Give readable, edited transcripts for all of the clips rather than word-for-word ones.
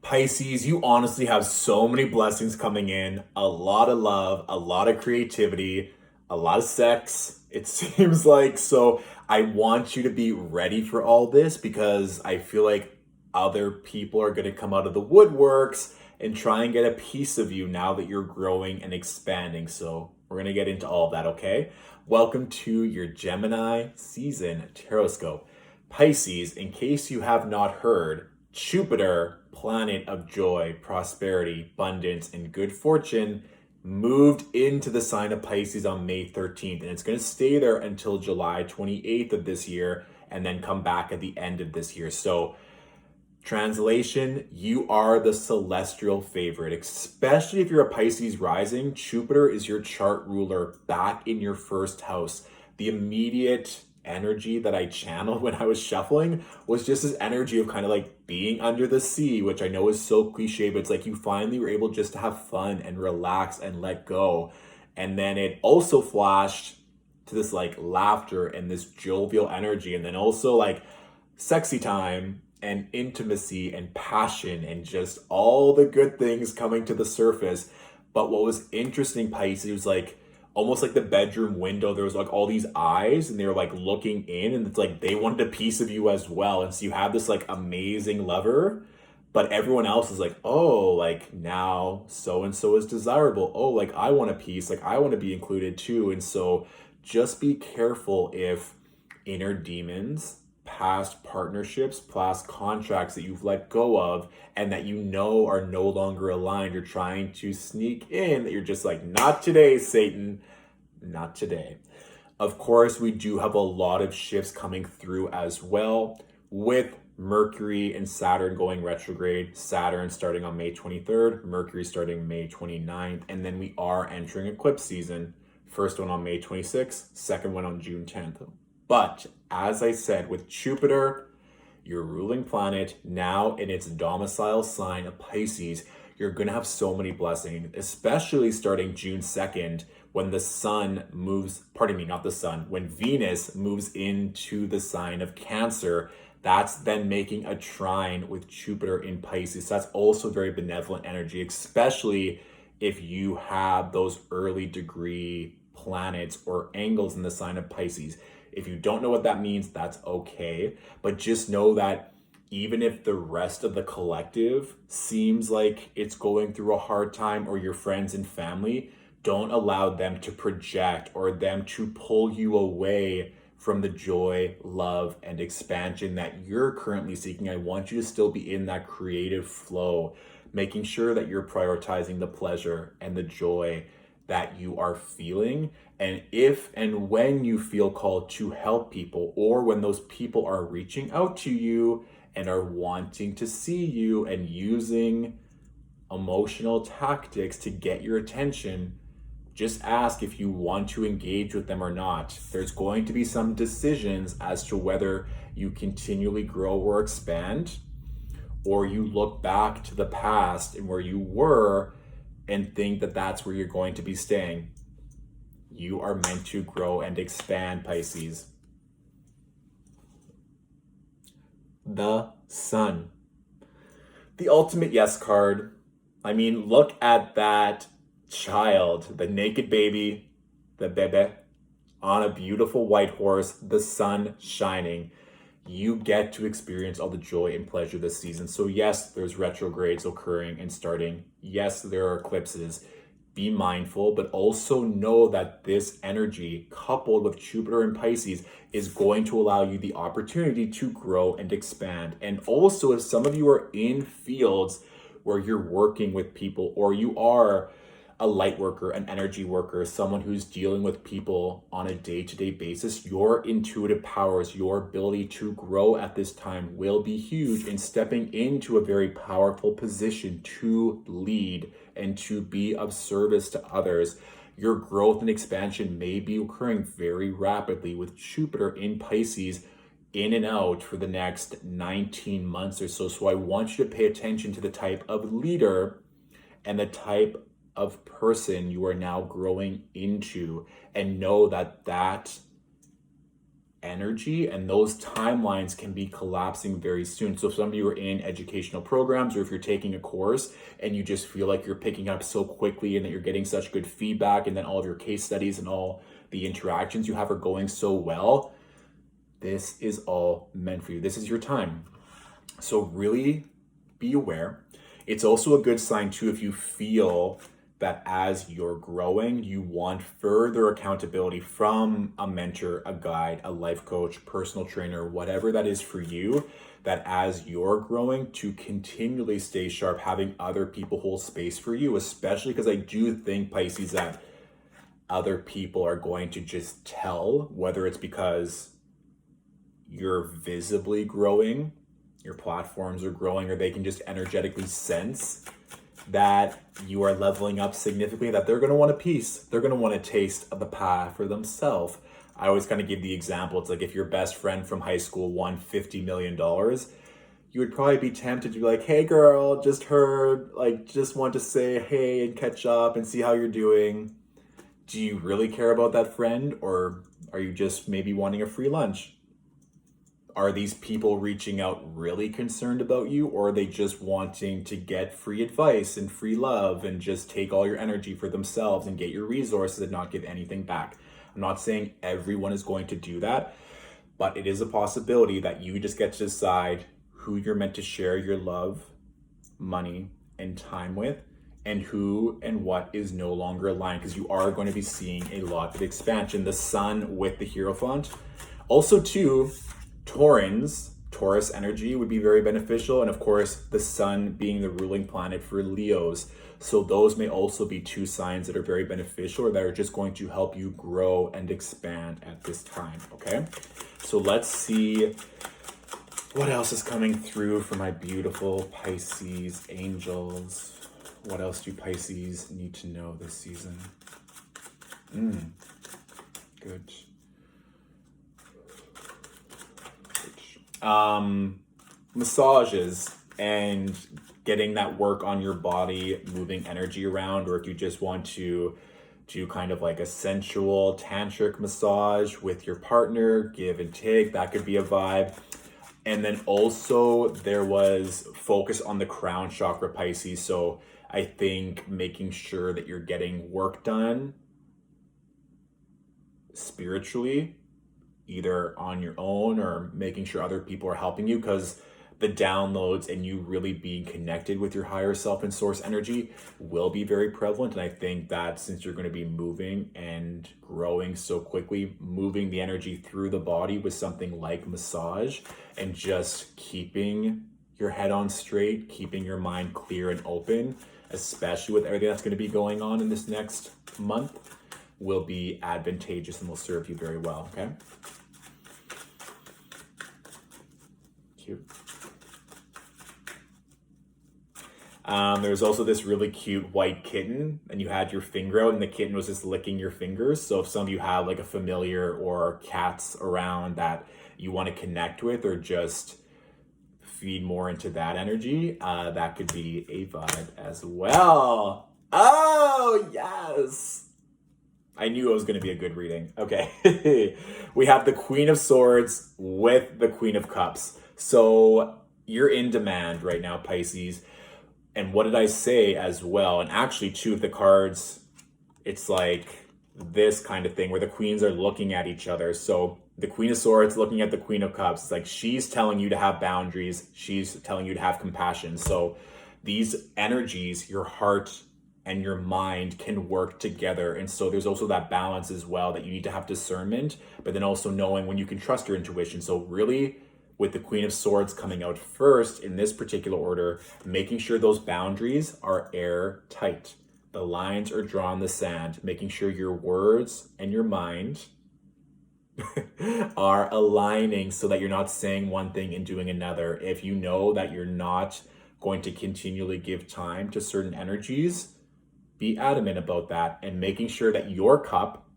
Pisces, you honestly have so many blessings coming in, a lot of love, a lot of creativity, a lot of sex, it seems like. So I want you to be ready for all this because I feel like other people are going to come out of the woodworks and try and get a piece of you now that you're growing and expanding. So we're going to get into all of that, okay? Welcome to your Gemini season Tarotscope. Pisces, in case you have not heard, Jupiter, planet of joy, prosperity, abundance, and good fortune, moved into the sign of Pisces on May 13th. And it's going to stay there until July 28th of this year and then come back at the end of this year. So, translation, you are the celestial favorite, especially if you're a Pisces rising. Jupiter is your chart ruler back in your first house. The immediate energy that I channeled when I was shuffling was just this energy of kind of like being under the sea, which I know is so cliche, but it's like you finally were able just to have fun and relax and let go. And then it also flashed to this like laughter and this jovial energy, and then also like sexy time and intimacy and passion and just all the good things coming to the surface. But what was interesting, Pisces, was like almost like the bedroom window, there was like all these eyes and they were like looking in, and it's like they wanted a piece of you as well. And so you have this like amazing lover, but everyone else is like, oh, like now so and so is desirable. Oh, like I want a piece, like I want to be included too. And so just be careful if inner demons, past partnerships, past contracts that you've let go of and that you know are no longer aligned, you're trying to sneak in, that you're just like, not today, Satan, not today. Of course, we do have a lot of shifts coming through as well, with Mercury and Saturn going retrograde. Saturn starting on May 23rd, Mercury starting May 29th, and then we are entering eclipse season. First one on May 26th, second one on June 10th. But as I said, with Jupiter, your ruling planet, now in its domicile sign of Pisces, you're going to have so many blessings, especially starting June 2nd when the sun moves, pardon me, not the sun, when Venus moves into the sign of Cancer. That's then making a trine with Jupiter in Pisces. So that's also very benevolent energy, especially if you have those early degree planets or angles in the sign of Pisces. If you don't know what that means, that's okay. But just know that even if the rest of the collective seems like it's going through a hard time, or your friends and family, don't allow them to project or them to pull you away from the joy, love, and expansion that you're currently seeking. I want you to still be in that creative flow, making sure that you're prioritizing the pleasure and the joy that you are feeling. And if and when you feel called to help people, or when those people are reaching out to you and are wanting to see you and using emotional tactics to get your attention, just ask if you want to engage with them or not. There's going to be some decisions as to whether you continually grow or expand, or you look back to the past and where you were and think that that's where you're going to be staying. You are meant to grow and expand, Pisces. The Sun. The ultimate yes card. I mean, look at that child, the naked baby, the bebe, on a beautiful white horse, the sun shining. You get to experience all the joy and pleasure this season. So yes, there's retrogrades occurring and starting. Yes, there are eclipses. Be mindful, but also know that this energy, coupled with Jupiter and Pisces, is going to allow you the opportunity to grow and expand. And also, if some of you are in fields where you're working with people, or you are a light worker, an energy worker, someone who's dealing with people on a day-to-day basis, your intuitive powers, your ability to grow at this time will be huge in stepping into a very powerful position to lead and to be of service to others. Your growth and expansion may be occurring very rapidly with Jupiter in Pisces in and out for the next 19 months or so. So I want you to pay attention to the type of leader and the type of person you are now growing into, and know that that energy, and those timelines can be collapsing very soon. So if some of you are in educational programs, or if you're taking a course and you just feel like you're picking up so quickly and that you're getting such good feedback, and then all of your case studies and all the interactions you have are going so well, this is all meant for you. This is your time. So really be aware. It's also a good sign too if you feel that as you're growing, you want further accountability from a mentor, a guide, a life coach, personal trainer, whatever that is for you, that as you're growing, to continually stay sharp, having other people hold space for you, especially because I do think, Pisces, that other people are going to just tell, whether it's because you're visibly growing, your platforms are growing, or they can just energetically sense that you are leveling up significantly, that they're going to want a piece. They're going to want a taste of the pie for themselves. I always kind of give the example. It's like if your best friend from high school won $50 million, you would probably be tempted to be like, hey girl, just heard, like, just want to say hey and catch up and see how you're doing. Do you really care about that friend, or are you just maybe wanting a free lunch? Are these people reaching out really concerned about you, or are they just wanting to get free advice and free love and just take all your energy for themselves and get your resources and not give anything back? I'm not saying everyone is going to do that, but it is a possibility that you just get to decide who you're meant to share your love, money, and time with, and who and what is no longer aligned, because you are going to be seeing a lot of expansion. The sun with the Hierophant. Also too, Taurus energy would be very beneficial. And of course, the sun being the ruling planet for Leos. So those may also be two signs that are very beneficial, or that are just going to help you grow and expand at this time, okay? So let's see what else is coming through for my beautiful Pisces angels. What else do Pisces need to know this season? Good. Massages and getting that work on your body, moving energy around, or if you just want to do kind of like a sensual tantric massage with your partner, give and take, that could be a vibe. And then also there was focus on the crown chakra, Pisces. So I think making sure that you're getting work done spiritually, either on your own or making sure other people are helping you, because the downloads and you really being connected with your higher self and source energy will be very prevalent. And I think that since you're going to be moving and growing so quickly, moving the energy through the body with something like massage and just keeping your head on straight, keeping your mind clear and open, especially with everything that's going to be going on in this next month, will be advantageous and will serve you very well, okay? Cute. There's also this really cute white kitten, and you had your finger out and the kitten was just licking your fingers. So if some of you have like a familiar or cats around that you want to connect with, or just feed more into that energy, that could be a vibe as well. Oh, yes. I knew it was going to be a good reading. Okay. We have the Queen of Swords with the Queen of Cups. So you're in demand right now, Pisces. And what did I say as well? And actually, too, the cards, it's like this kind of thing where the queens are looking at each other. So the Queen of Swords looking at the Queen of Cups. It's like she's telling you to have boundaries. She's telling you to have compassion. So these energies, your heart and your mind, can work together. And so there's also that balance as well, that you need to have discernment, but then also knowing when you can trust your intuition. So really, with the Queen of Swords coming out first in this particular order, making sure those boundaries are airtight. The lines are drawn in the sand, making sure your words and your mind are aligning so that you're not saying one thing and doing another. If you know that you're not going to continually give time to certain energies, be adamant about that, and making sure that your cup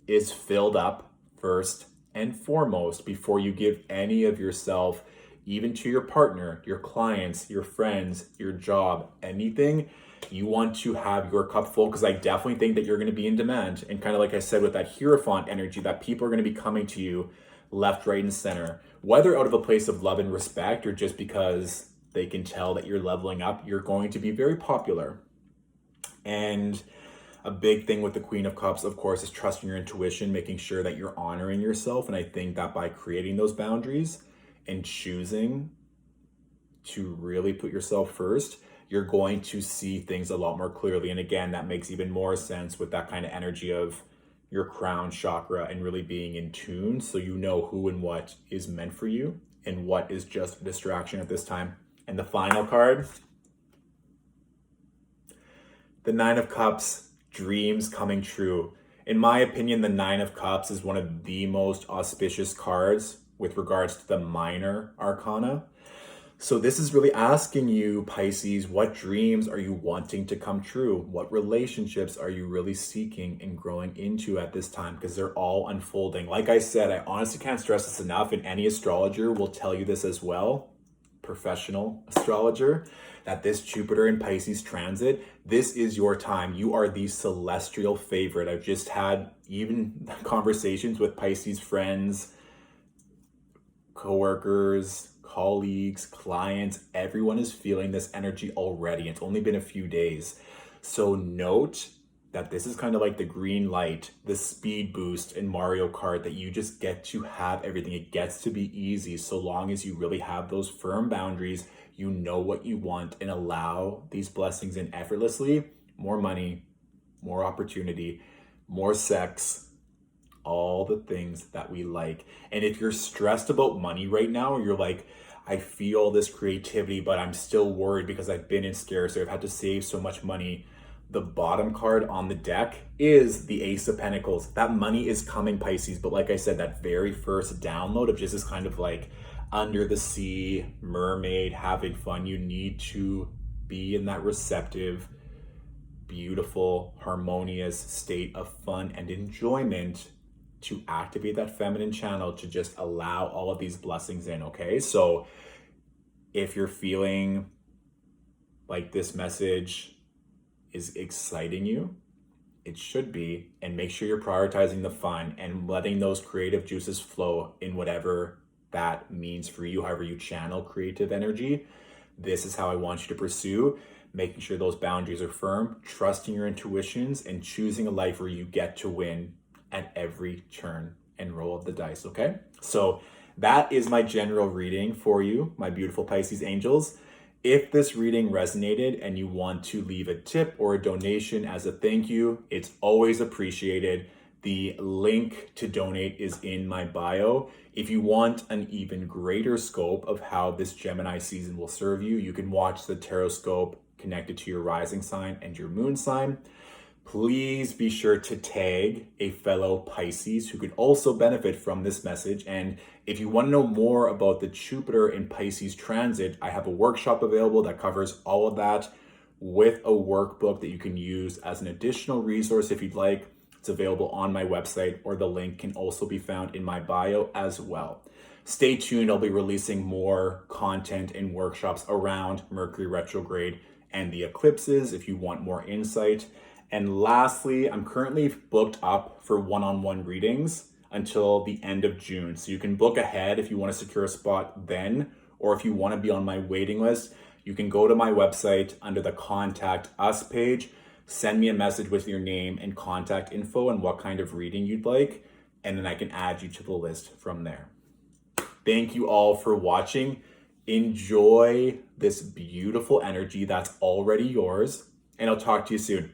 is filled up first and foremost before you give any of yourself, even to your partner, your clients, your friends, your job, anything. You want to have your cup full, because I definitely think that you're going to be in demand. And kind of like I said, with that Hierophant energy, that people are going to be coming to you left, right, and center. Whether out of a place of love and respect or just because they can tell that you're leveling up, you're going to be very popular. And a big thing with the Queen of Cups, of course, is trusting your intuition, making sure that you're honoring yourself. And I think that by creating those boundaries and choosing to really put yourself first, you're going to see things a lot more clearly. And again, that makes even more sense with that kind of energy of your crown chakra and really being in tune, so you know who and what is meant for you and what is just a distraction at this time. And the final card, the Nine of Cups, dreams coming true. In my opinion, the Nine of Cups is one of the most auspicious cards with regards to the minor arcana. So this is really asking you, Pisces, what dreams are you wanting to come true? What relationships are you really seeking and growing into at this time? Because they're all unfolding. Like I said, I honestly can't stress this enough, and any astrologer will tell you this as well, professional astrologer, that this Jupiter in Pisces transit, this is your time. You are the celestial favorite. I've just had even conversations with Pisces friends, coworkers, colleagues, clients. Everyone is feeling this energy already. It's only been a few days. So note that this is kind of like the green light, the speed boost in Mario Kart, that you just get to have everything. It gets to be easy so long as you really have those firm boundaries, you know what you want, and allow these blessings in effortlessly. More money, more opportunity, more sex, all the things that we like. And if you're stressed about money right now, or you're like, I feel this creativity, but I'm still worried because I've been in scarcity, I've had to save so much money, the bottom card on the deck is the Ace of Pentacles. That money is coming, Pisces. But like I said, that very first download of just this kind of like under the sea, mermaid, having fun, you need to be in that receptive, beautiful, harmonious state of fun and enjoyment to activate that feminine channel, to just allow all of these blessings in, okay? So if you're feeling like this message is exciting you, it should be, and make sure you're prioritizing the fun and letting those creative juices flow in whatever that means for you, however you channel creative energy. This is how I want you to pursue, making sure those boundaries are firm, trusting your intuitions, and choosing a life where you get to win at every turn and roll of the dice, okay? So that is my general reading for you, my beautiful Pisces angels. If this reading resonated and you want to leave a tip or a donation as a thank you, it's always appreciated. The link to donate is in my bio. If you want an even greater scope of how this Gemini season will serve you, you can watch the Tarotscope connected to your rising sign and your moon sign. Please be sure to tag a fellow Pisces who could also benefit from this message. And if you want to know more about the Jupiter in Pisces transit, I have a workshop available that covers all of that with a workbook that you can use as an additional resource if you'd like. It's available on my website, or the link can also be found in my bio as well. Stay tuned. I'll be releasing more content and workshops around Mercury retrograde and the eclipses if you want more insight. And lastly, I'm currently booked up for one-on-one readings until the end of June. So you can book ahead if you want to secure a spot then, or if you want to be on my waiting list, you can go to my website under the Contact Us page, send me a message with your name and contact info and what kind of reading you'd like, and then I can add you to the list from there. Thank you all for watching. Enjoy this beautiful energy that's already yours, and I'll talk to you soon.